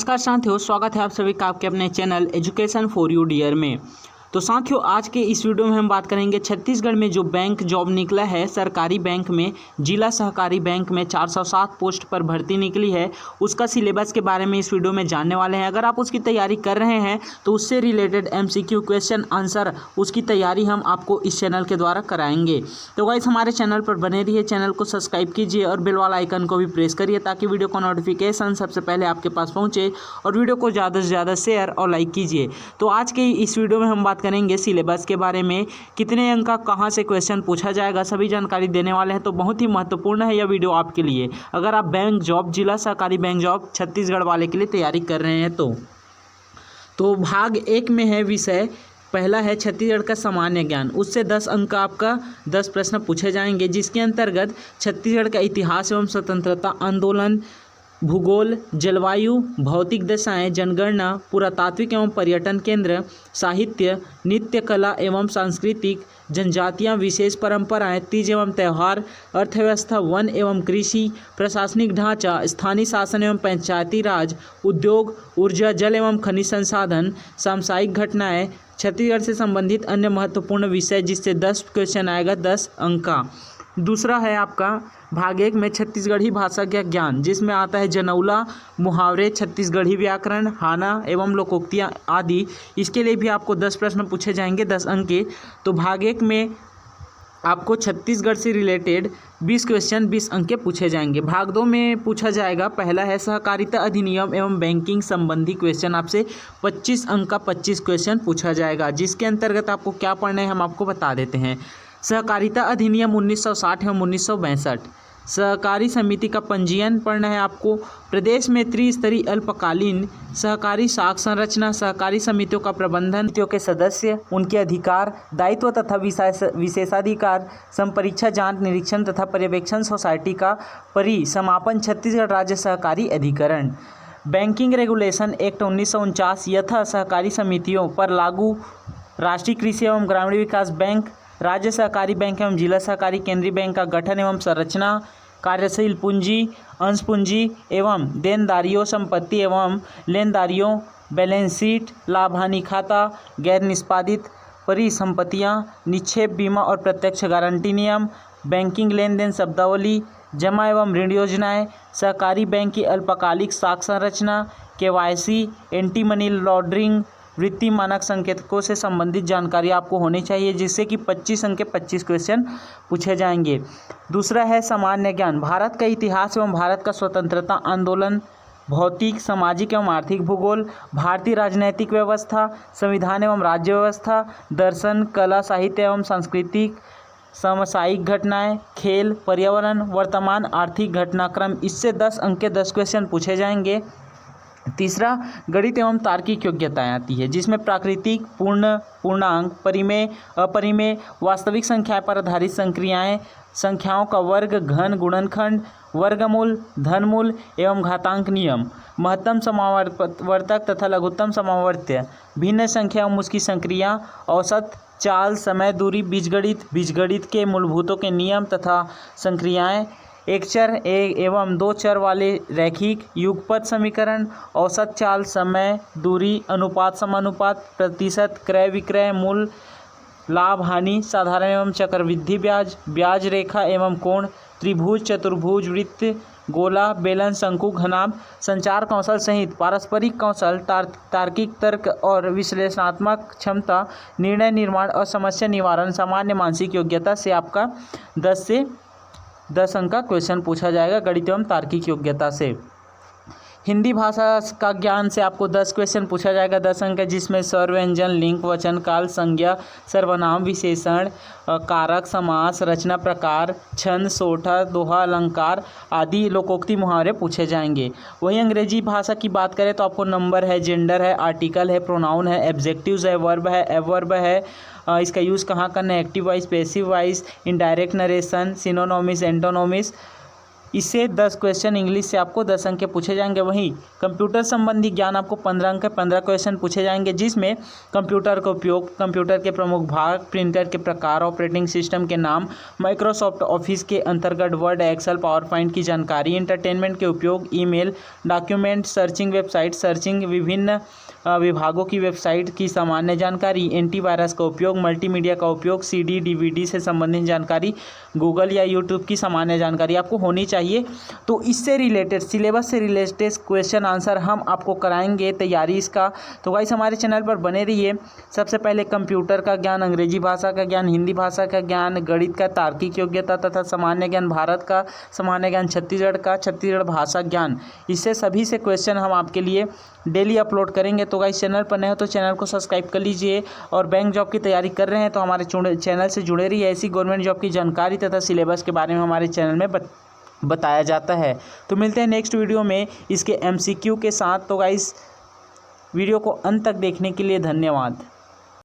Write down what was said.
नमस्कार साथियों, स्वागत है आप सभी का आपके अपने channel education for you dear में। तो साथियों, आज के इस वीडियो में हम बात करेंगे छत्तीसगढ़ में जो बैंक जॉब निकला है सरकारी बैंक में, जिला सहकारी बैंक में 407 पोस्ट पर भर्ती निकली है, उसका सिलेबस के बारे में इस वीडियो में जानने वाले हैं। अगर आप उसकी तैयारी कर रहे हैं तो उससे रिलेटेड MCQ क्वेश्चन आंसर उसकी तैयारी हम आपको इस चैनल के द्वारा कराएंगे। तो गाइस, हमारे चैनल पर बने रहिए, चैनल को सब्सक्राइब कीजिए और बेल वाला आइकन को भी प्रेस करिए ताकि वीडियो का नोटिफिकेशन सबसे पहले आपके पास पहुँचे, और वीडियो को ज़्यादा से ज़्यादा शेयर और लाइक कीजिए। तो आज के इस वीडियो में हम बात करेंगे सिलेबस के बारे में, कितने अंक का कहां से क्वेश्चन पूछा जाएगा, सभी जानकारी देने वाले हैं। तो बहुत ही महत्वपूर्ण है यह वीडियो आपके लिए, अगर आप बैंक जॉब, जिला सहकारी बैंक जॉब छत्तीसगढ़ वाले के लिए तैयारी कर रहे हैं। तो भाग 1 में है विषय, पहला है छत्तीसगढ़ का सामान्य ज्ञान, उससे 10 अंक का आपका 10 प्रश्न पूछे जाएंगे, जिसके अंतर्गत छत्तीसगढ़ का इतिहास एवं स्वतंत्रता आंदोलन, भूगोल, जलवायु, भौतिक दशाएं, जनगणना, पुरातात्विक एवं पर्यटन केंद्र, साहित्य, नृत्य कला एवं सांस्कृतिक, जनजातियां, विशेष परंपराएं, तीज एवं त्यौहार, अर्थव्यवस्था, वन एवं कृषि, प्रशासनिक ढांचा, स्थानीय शासन एवं पंचायती राज, उद्योग, ऊर्जा, जल एवं खनिज संसाधन, सामुदायिक घटनाएं, छत्तीसगढ़ से संबंधित अन्य महत्वपूर्ण विषय, जिससे 10 क्वेश्चन आएगा 10 अंक का। दूसरा है आपका भाग 1 में छत्तीसगढ़ी भाषा का ज्ञान, जिसमें आता है जनौला, मुहावरे, छत्तीसगढ़ी व्याकरण, हाना एवं लोकोक्तियाँ आदि। इसके लिए भी आपको 10 प्रश्न पूछे जाएंगे 10 अंक के। तो भाग 1 में आपको छत्तीसगढ़ से रिलेटेड 20 क्वेश्चन 20 अंक के पूछे जाएंगे। भाग 2 में पूछा जाएगा, पहला है सहकारिता अधिनियम एवं बैंकिंग संबंधी क्वेश्चन, आपसे 25 अंक का 25 क्वेश्चन पूछा जाएगा, जिसके अंतर्गत आपको क्या पढ़ना है हम आपको बता देते हैं। सहकारिता अधिनियम 1960 एवं 1962, सहकारी समिति का पंजीयन पढ़ना है आपको, प्रदेश में त्रिस्तरीय अल्पकालीन सहकारी शाख संरचना, सहकारी समितियों का प्रबंधन, समितियों के सदस्य, उनके अधिकार, दायित्व तथा विशेषाधिकार, संपरीक्षा, जांच, निरीक्षण तथा पर्यवेक्षण सोसाइटी का परिसमापन, छत्तीसगढ़ राज्य सहकारी अधिकरण, बैंकिंग रेगुलेशन एक्ट 1949 यथा सहकारी समितियों पर लागू, राष्ट्रीय कृषि एवं ग्रामीण विकास बैंक, राज्य सहकारी बैंक एवं जिला सहकारी केंद्रीय बैंक का गठन एवं संरचना, कार्यशील पूंजी, अंश पूंजी एवं देनदारियों, संपत्ति एवं लेनदारियों, बैलेंस शीट, लाभ हानि खाता, गैर निष्पादित परिसंपत्तियां, निक्षेप बीमा और प्रत्यक्ष गारंटी नियम, बैंकिंग लेन देन शब्दावली, जमा एवं ऋण योजनाएं, सहकारी बैंक की अल्पकालिक शाख संरचना, KYC, एंटी मनी लॉन्ड्रिंग, वित्तीय मानक संकेतकों से संबंधित जानकारी आपको होनी चाहिए, जिससे कि 25 अंक के 25 क्वेश्चन पूछे जाएंगे। दूसरा है सामान्य ज्ञान, भारत का इतिहास एवं भारत का स्वतंत्रता आंदोलन, भौतिक, सामाजिक एवं आर्थिक भूगोल, भारतीय राजनैतिक व्यवस्था, संविधान एवं राज्य व्यवस्था, दर्शन, कला, साहित्य एवं सांस्कृतिक, सामुदायिक घटनाएं, खेल, पर्यावरण, वर्तमान आर्थिक घटनाक्रम। इससे 10 अंक के 10 क्वेश्चन पूछे जाएंगे। तीसरा गणित एवं तार्किक योग्यताएं आती है, जिसमें प्राकृतिक, पूर्ण, पूर्णांक, परिमेय, अपरिमेय, वास्तविक संख्या पर आधारित संक्रियाएं, संख्याओं का वर्ग, घन, गुणनखंड, वर्गमूल, धनमूल एवं घातांक नियम, महत्तम समावर्तक तथा लघुत्तम समावर्त्य, भिन्न संख्या एवं उसकी संक्रिया, औसत, चाल, समय, दूरी, बीजगणित के मूलभूतों के नियम तथा संक्रियाएं, एक चर एवं 2 चर वाले रैखिक युगपत समीकरण, औसत, चाल, समय, दूरी, अनुपात, समानुपात, प्रतिशत, क्रय विक्रय, मूल, लाभ हानि, साधारण एवं चक्रवृद्धि ब्याज, ब्याज रेखा एवं कोण, त्रिभुज, चतुर्भुज, वृत्त, गोला, बेलन, शंकु, घनाभ, संचार कौशल सहित पारस्परिक कौशल, तार्किक तर्क और विश्लेषणात्मक क्षमता, निर्णय निर्माण और समस्या निवारण, सामान्य मानसिक योग्यता से आपका 10 अंक का क्वेश्चन पूछा जाएगा गणित एवं तार्किक योग्यता से। हिंदी भाषा का ज्ञान से आपको 10 क्वेश्चन पूछा जाएगा 10 अंक का, जिसमें स्वर, व्यंजन, लिंग, वचन, काल, संज्ञा, सर्वनाम, विशेषण, कारक, समास, रचना प्रकार, छंद, सोठा, दोहा, अलंकार आदि लोकोक्ति मुहावरे पूछे जाएंगे। वहीं अंग्रेजी भाषा की बात करें तो आपको नंबर है, जेंडर है, आर्टिकल है, प्रोनाउन है, एब्जेक्टिव्स है, वर्ब है, एवर्ब है, इसका यूज़ कहाँ करना है, active wise, passive wise, indirect narration, synonyms, antonyms, इससे 10 क्वेश्चन इंग्लिश से आपको 10 अंक के पूछे जाएंगे। वहीं कंप्यूटर संबंधी ज्ञान आपको 15 अंक के 15 क्वेश्चन पूछे जाएंगे, जिसमें कंप्यूटर का उपयोग, कंप्यूटर के प्रमुख भाग, प्रिंटर के प्रकार, ऑपरेटिंग सिस्टम के नाम, माइक्रोसॉफ्ट ऑफिस के अंतर्गत वर्ड, एक्सेल, पावर पॉइंट की जानकारी, इंटरटेनमेंट के उपयोग, email, document searching, website searching, विभिन्न विभागों की वेबसाइट की सामान्य जानकारी, एंटीवायरस का उपयोग, मल्टीमीडिया का उपयोग, सीडी डीवीडी से संबंधित जानकारी, गूगल या यूट्यूब की सामान्य जानकारी आपको होनी चाहिए। तो इससे रिलेटेड, सिलेबस से रिलेटेड क्वेश्चन आंसर हम आपको कराएंगे तैयारी इसका। तो गाइस हमारे चैनल पर बने रहिए। सबसे पहले कंप्यूटर का ज्ञान, अंग्रेजी भाषा का ज्ञान, हिंदी भाषा का ज्ञान, गणित का तार्किक योग्यता तथा सामान्य ज्ञान, भारत का सामान्य ज्ञान, छत्तीसगढ़ का, छत्तीसगढ़ भाषा ज्ञान, इससे सभी से क्वेश्चन हम आपके लिए डेली अपलोड करेंगे। तो गाइस चैनल पर नए हो तो चैनल को सब्सक्राइब कर लीजिए, और बैंक जॉब की तैयारी कर रहे हैं तो हमारे चैनल से जुड़े रहिए। ऐसी गवर्नमेंट जॉब की जानकारी तथा सिलेबस के बारे में हमारे चैनल में बताया जाता है। तो मिलते हैं नेक्स्ट वीडियो में इसके MCQ के साथ। तो गाइस वीडियो को अंत तक देखने के लिए धन्यवाद।